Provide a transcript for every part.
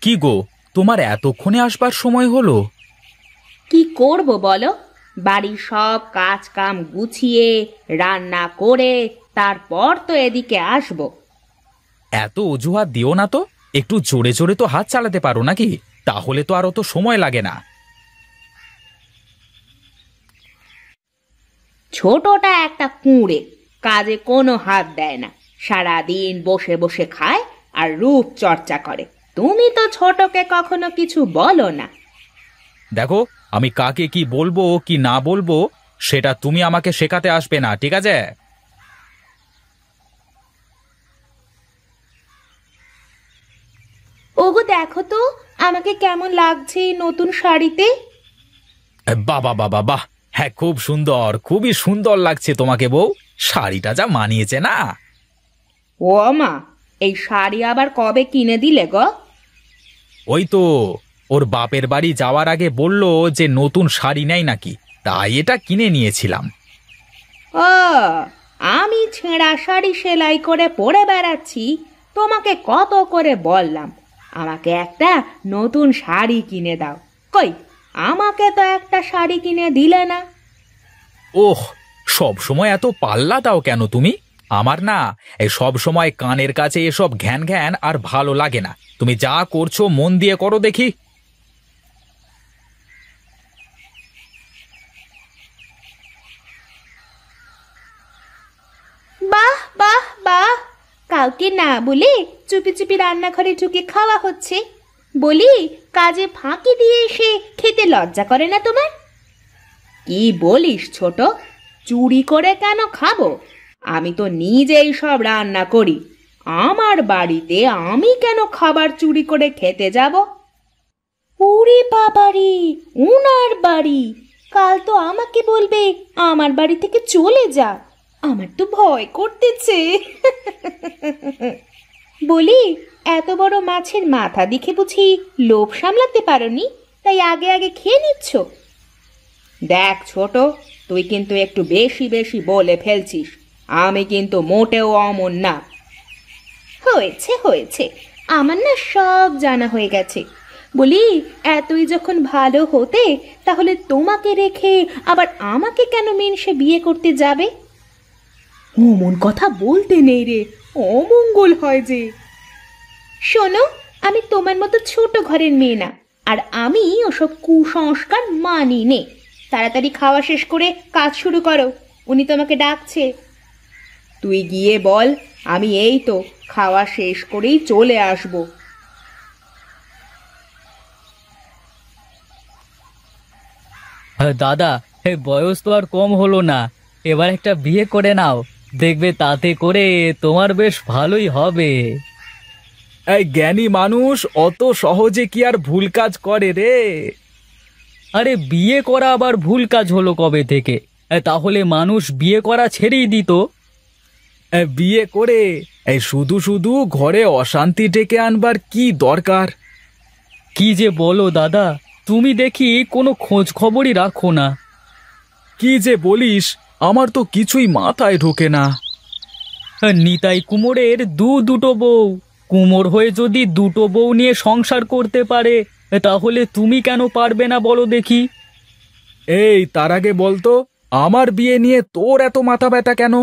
কি গো, তোমার এতক্ষণে আসবার সময় হলো? কি করব বলো? বাড়ির সব কাজ কাম গুছিয়ে রান্না করে তারপর তো এদিকে আসবো। এত অজুহাত দিও না তো, একটু জোরে জোরে তো হাত চালাতে পারো নাকি? তাহলে তো আর অত সময় লাগে না। ছোটটা একটা কুঁড়ে, কাজে কোনো হাত দেয় না, সারাদিন বসে বসে খায় আর রূপ চর্চা করে। তুমি তো ছোটকে কখনো কিছু বলো না। দেখো, আমি কাকে কি বলবো কি না বলবো সেটা তুমি আমাকে শেখাতে আসবে না, ঠিক আছে? ওগো দেখো তো আমাকে কেমন লাগছে এই নতুন শাড়িতে। বাবা বাবা বাহ, হ্যাঁ খুব সুন্দর, খুবই সুন্দর লাগছে তোমাকে বউ। শাড়িটা যা মানিয়েছে না। ও মা, এই শাড়ি আবার কবে কিনে দিলে গো? ওই তো, ওর বাপের বাড়ি যাওয়ার আগে বললো যে নতুন শাড়ি নেই নাকি, তাই এটা কিনে নিয়েছিলাম। ও, আমি ছেঁড়া শাড়ি সেলাই করে পরে বেড়াচ্ছি, তোমাকে কত করে বললাম আমাকে একটা নতুন শাড়ি কিনে দাও। কই, আমাকে তো একটা শাড়ি কিনে দিলে না। ওহ, সব সময় এত পাল্লা দাও কেন তুমি? আমার না এই সব সময় কানের কাছে এসব ঘ্যান ঘ্যান আর ভালো লাগে না। তুমি যা করছো মন দিয়ে করো দেখি। বাহ বাহ বাহ, কাউকে না বলে চুপি চুপি রান্নাঘরে ঢুকে খাওয়া হচ্ছে। বলি, কাজে ফাঁকি দিয়ে এসে খেতে লজ্জা করে না তোমার? কি বলিস ছোট, চুরি করে কেন খাবো? আমি তো নিজেই সব রান্না করি। আমার বাড়িতে আমি কেন খাবার চুরি করে খেতে যাব? ওরে বাবারে, উনার বাড়ি! কাল তো আমাকে বলবে আমার বাড়ি থেকে চলে যা। আমার তো ভয় করতেছে। বলি, এত বড় মাছের মাথা দেখে বুঝি লোভ সামলাতে পারোনি, তাই আগে আগে খেয়ে নিচ্ছ? দেখ ছোট, তুই কিন্তু একটু বেশি বেশি বলে ফেলছিস। আমি কিন্তু মোটেও অমন না। হয়েছে হয়েছে, আমার না সব জানা হয়ে গেছে। বলি, এতই যখন ভালো হতে, তাহলে তোমাকে রেখে আবার আমাকে কেন মিনসে বিয়ে করতে যাবে? অমন কথা বলতে নেই রে, অমঙ্গল হয় যে। শোনো, আমি তোমার মতো ছোট ঘরের মেয়ে না, আর আমি ওসব কুসংস্কার মানি নে। তাড়াতাড়ি খাওয়া শেষ করে কাজ শুরু করো, উনি তোমাকে ডাকছে। তুই গিয়ে বল আমি এই তো খাওয়া শেষ করেই চলে আসব। দাদা, বয়স তো আর কম হলো না, এবার একটা বিয়ে করে নাও, দেখবে তাতে করে তোমার বেশ ভালোই হবে। এই জ্ঞানী মানুষ অত সহজে কি আর ভুল কাজ করে রে? আরে বিয়ে করা আবার ভুল কাজ হলো কবে থেকে? তাহলে মানুষ বিয়ে করা ছেড়েই দিত। বিয়ে করে এই শুধু শুধু ঘরে অশান্তি ডেকে আনবার কি দরকার? কি যে বলো দাদা, তুমি দেখি কোনো খোঁজ খবরই রাখো না। কি যে বলিস, আমার তো কিছুই মাথায় ঢোকে না। নিতাই কুমোরের দুটো বউ, কুমোর হয়ে যদি দুটো বউ নিয়ে সংসার করতে পারে, তাহলে তুমি কেন পারবে না বলো দেখি? এই তার আগে বলতো, আমার বিয়ে নিয়ে তোর এত মাথা ব্যথা কেন?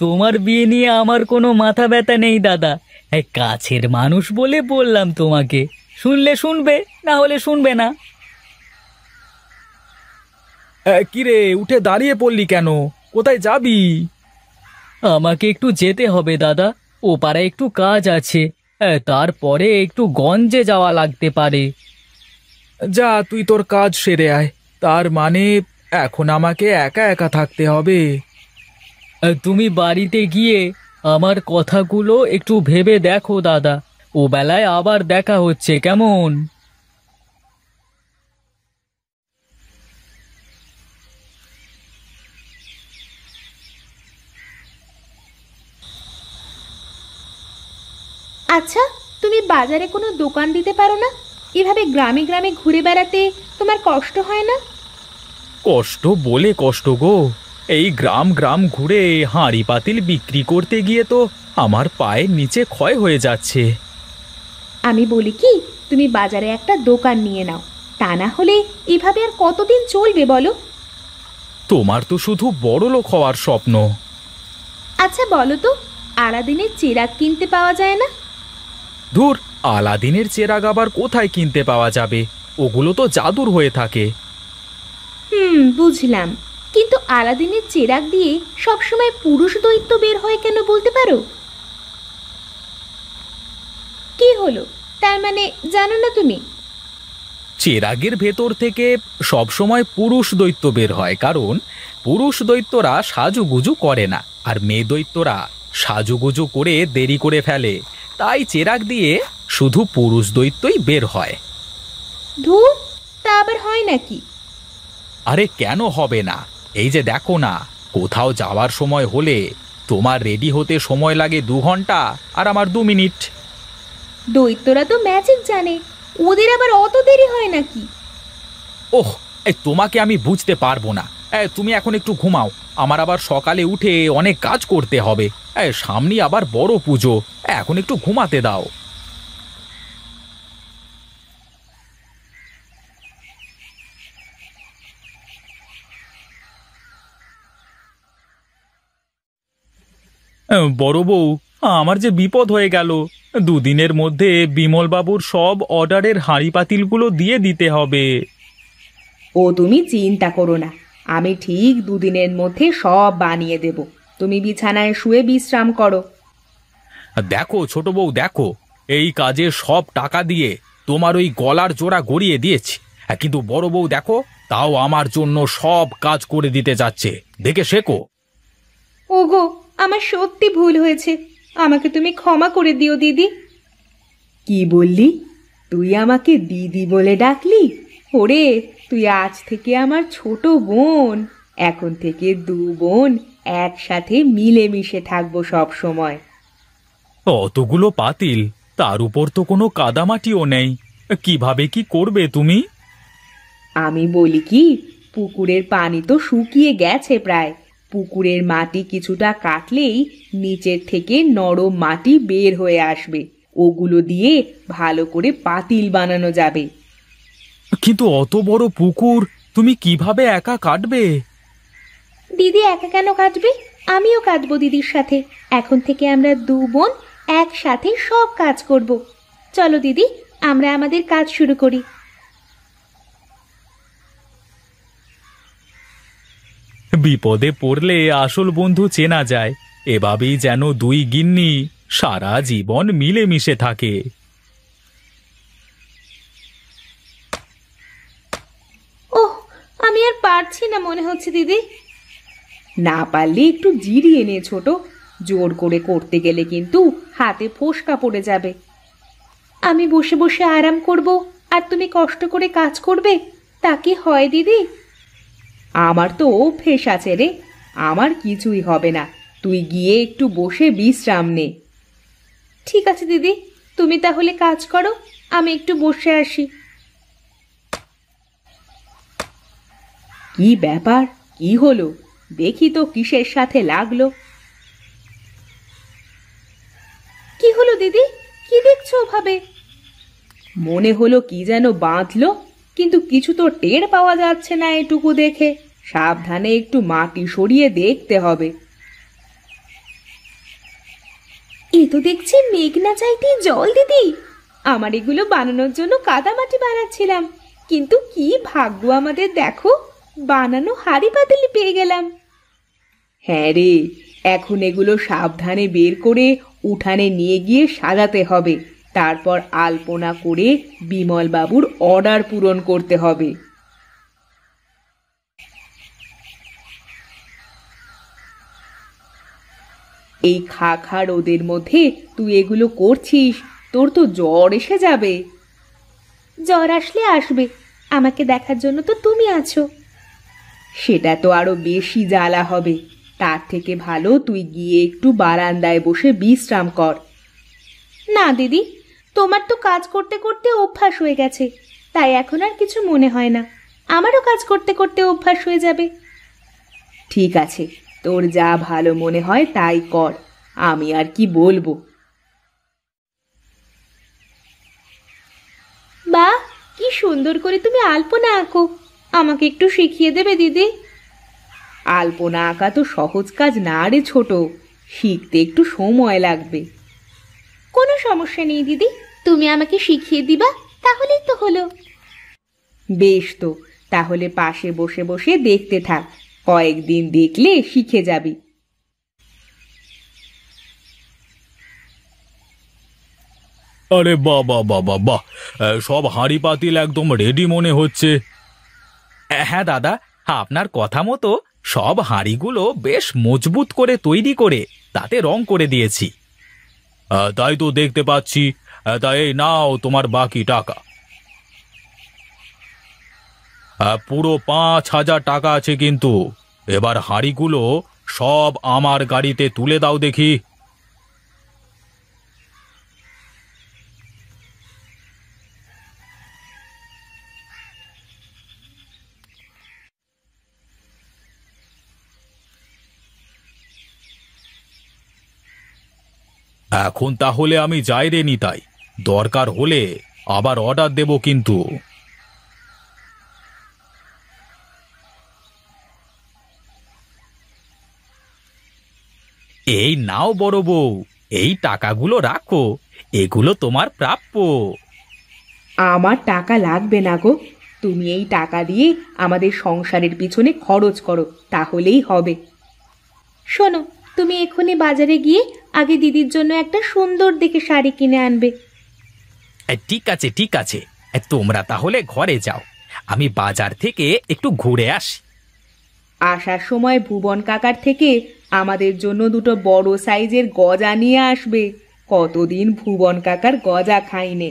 তোমার বিয়ে নিয়ে আমার কোনো মাথা ব্যথা নেই দাদা, কাছের মানুষ বলে বললাম তোমাকে। শুনলে শুনবে, না হলে শুনবে না। কিরে, উঠে দাঁড়িয়ে পড়লি কেন? কোথায় যাবি? আমাকে একটু যেতে হবে দাদা, ও পাড়ায় একটু কাজ আছে, তারপরে একটু গঞ্জে যাওয়া লাগতে পারে। যা, তুই তোর কাজ সেরে আয়। তার মানে এখন আমাকে একা একা থাকতে হবে? তুমি বাড়িতে গিয়ে আমার কথাগুলো একটু ভেবে দেখো দাদা, ও বেলায় আবার দেখা হচ্ছে, কেমন? আচ্ছা, তুমি বাজারে কোনো দোকান দিতে পারো না? এভাবে গ্রামে গ্রামে ঘুরে বেড়াতে তোমার কষ্ট হয় না? কষ্ট বলে কষ্ট গো, এই গ্রাম গ্রাম ঘুরে হাঁড়ি পাতিল বিক্রি করতে গিয়ে তো আমার পায়ের নিচে ক্ষয় হয়ে যাচ্ছে। আমি বলি কি, তুমি বাজারে একটা দোকান নিয়ে নাও, তা না হলে এভাবে আর কতদিন চলবে বলো? তোমার তো শুধু বড়লোক হওয়ার স্বপ্ন। আচ্ছা বলো তো, আলাদিনের চিরাগ কিনতে পাওয়া যায় না? ধুর, আলাদিনের চেরাগ আবার কোথায় কিনতে পাওয়া যাবে? ওগুলো তো জাদুর হয়ে থাকে। বুঝলাম, কিন্তু আলাদিনের চিরাগ দিয়ে সবসময় পুরুষ দৈত্য বের হয় কেন বলতে পারো? কি হলো, তার মানে জানো না তুমি? চেরাগের ভেতর থেকে সবসময় পুরুষ দৈত্য বের হয়, কারণ পুরুষ দৈত্যরা সাজুগুজু করে না, আর মেয়ে দৈত্যরা সাজুগুজু করে দেরি করে ফেলে। তাই চেরাগ দিয়ে শুধু পুরুষ দৈত্যই বের হয়। ধুর, তা আবার হয় নাকি? আরে কেন হবে না? এই যে দেখো না, কোথাও যাওয়ার সময় হলে তোমার রেডি হতে সময় লাগে 2 ঘন্টা, আর আমার 2 মিনিট। দৈত্যরা তো ম্যাজিক জানে, ওদের আবার অত দেরি হয় নাকি? ওহ, এই তোমাকে আমি বুঝতে পারবো না। তুমি এখন একটু ঘুমাও, আমার আবার সকালে উঠে অনেক কাজ করতে হবে। সামনে আবার বড় পুজো, এখন একটু ঘুমাতে দাও। বড় বউ, আমার যে বিপদ হয়ে গেল। 2 দিনের মধ্যে বিমলবাবুর সব অর্ডারের হাঁড়ি পাতিলগুলো দিয়ে দিতে হবে। ও তুমি চিন্তা করো না, আমি ঠিক 2 দিনের মধ্যে সব বানিয়ে দেব। তুমি বিছানায় শুয়ে বিশ্রাম করো। দেখো ছোট বউ, দেখো, এই কাজে সব টাকা দিয়ে তোমার ওই গলার জোড়া গড়িয়ে দিয়েছি, কিন্তু বড় বউ দেখো, তাও আমার জন্য সব কাজ করে দিতে যাচ্ছে, দেখে শেখো। ওগো, আমার সত্যি ভুল হয়েছে, আমাকে তুমি ক্ষমা করে দিও দিদি। কি বললি? তুই আমাকে দিদি বলে ডাকলি? ওরে, তুই আজ থেকে আমার ছোট বোন। এখন থেকে 2 বোন একসাথে মিলেমিশে থাকবো সব সময়। অতগুলো পাতিল, তার উপর তো কোনো কাদামাটিও নেই, কিভাবে কি করবে তুমি? আমি বলি কি, পুকুরের পানি তো শুকিয়ে গেছে প্রায়। পুকুরের মাটি কিছুটা কাটলেই নিচের থেকে নরম মাটি বের হয়ে আসবে, ওগুলো দিয়ে ভালো করে পাতিল বানানো যাবে। কিন্তু অত বড় পুকুর তুমি কিভাবে একা কাটবে? দিদি একা কেন কাটবে? আমিও কাটবো দিদির সাথে। এখন থেকে আমরা 2 বোন একসাথে সব কাজ করব। চলো দিদি, আমরা আমাদের কাজ শুরু করি। বিপদে পড়লে আসল বন্ধু চেনা যায়, এভাবেই যেন 2 গিন্নি সারা জীবন মিলেমিশে থাকে। ওহ, আমি আর পারছি না মনে হচ্ছে দিদি। না পারলে একটু জিরিয়ে নে ছোট, জোর করে করতে গেলে কিন্তু হাতে ফোসকা পড়ে যাবে। আমি বসে বসে আরাম করব আর তুমি কষ্ট করে কাজ করবে, তা কি হয় দিদি? আমার তো অভ্যেস আছে রে, আমার কিছুই হবে না। তুই গিয়ে একটু বসে বিশ্রাম নে। ঠিক আছে দিদি, তুমি তাহলে কাজ করো, আমি একটু বসে আসি। কি ব্যাপার, কি হলো? দেখি তো কিসের সাথে লাগলো। কি হলো দিদি, কি দেখছো ওভাবে? মনে হলো কি যেন বাঁধলো, কিন্তু কিছু তো টের পাওয়া যাচ্ছে না এটুকু দেখে। সাবধানে একটু মাটি সরিয়ে দেখতে হবে। এ তো দেখছি মেঘনা চাইতেই জল দিদি। আমার এগুলো বানানোর জন্য কাদামাটি বানাচ্ছিলাম, কিন্তু কি ভাগ্য আমাদের দেখো, বানানো হাঁড়ি পাতিল পেয়ে গেলাম। হ্যাঁ রে, এখন এগুলো সাবধানে বের করে উঠানে নিয়ে গিয়ে সাজাতে হবে, তারপর আলপনা করে বিমল বাবুর অর্ডার পূরণ করতে হবে। এই খা খা রোদের মধ্যে তুই এগুলো করছিস, তোর তো জ্বর এসে যাবে। জ্বর আসলে আসবে, আমাকে দেখার জন্য তো তুমি আছো। সেটা তো আরো বেশি জ্বালা হবে। তার থেকে ভালো তুই গিয়ে একটু বারান্দায় বসে বিশ্রাম কর। না দিদি, তোমার তো কাজ করতে করতে অভ্যাস হয়ে গেছে, তাই এখন আর কিছু মনে হয় না। আমারও কাজ করতে করতে অভ্যাস হয়ে যাবে। ঠিক আছে, তোর যা ভালো মনে হয় তাই কর, আমি আর কি বলবো। সুন্দর করে তুমি আলপনা আঁকো। আমাকে একটু শিখিয়ে দেবে দিদি? আলপনা আঁকা তো সহজ কাজ না রে ছোট, শিখতে একটু সময় লাগবে। কোনো সমস্যা নেই দিদি, তুমি আমাকে শিখিয়ে দিবা, তাহলেই তো হলো। বেশ, তো তাহলে পাশে বসে বসে দেখতে থাক, কয়েকদিন দেখলে শিখে যাবি। আরে বাহ বাহ বাহ বাহ বাহ, সব হাঁড়ি পাতিল একদম রেডি মনে হচ্ছে। হ্যাঁ দাদা, আপনার কথা মতো সব হাঁড়িগুলো বেশ মজবুত করে তৈরি করে তাতে রং করে দিয়েছি। তাই তো দেখতে পাচ্ছি। তাই এই নাও তোমার বাকি টাকা। পুরো 5,000 টাকা আছে কিন্তু। এবার হাঁড়িগুলো সব আমার গাড়িতে তুলে দাও দেখি। এখন তাহলে আমি যাই রে নিতাই, দরকার হলে আবার অর্ডার দেব কিন্তু। এই নাও বড় বউ, এই টাকাগুলো রাখো, এগুলো তোমার প্রাপ্য। আমার টাকা লাগবে না গো, তুমি এই টাকা দিয়ে আমাদের সংসারের পিছনে খরচ করো, তাহলেই হবে। শোনো, তুমি এক্ষুনি বাজারে গিয়ে আগে দিদির জন্য একটা সুন্দর দেখে শাড়ি কিনে আনবে। ঠিক আছে ঠিক আছে, তোমরা তাহলে ঘরে যাও, আমি বাজার থেকে একটু ঘুরে আসি। আসার সময় ভুবন কাকার থেকে আমাদের জন্য দুটো বড় সাইজের গজা নিয়ে আসবে, কতদিন ভুবন কাকার গজা খাইনে।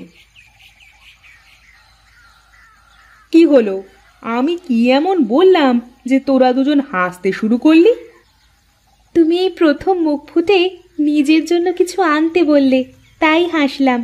কি হলো, আমি কি এমন বললাম যে তোরা দুজন হাসতে শুরু করলি? তুমি এই প্রথম মুখ ফুটে নিজের জন্য কিছু আনতে বললে, তাই হাসলাম।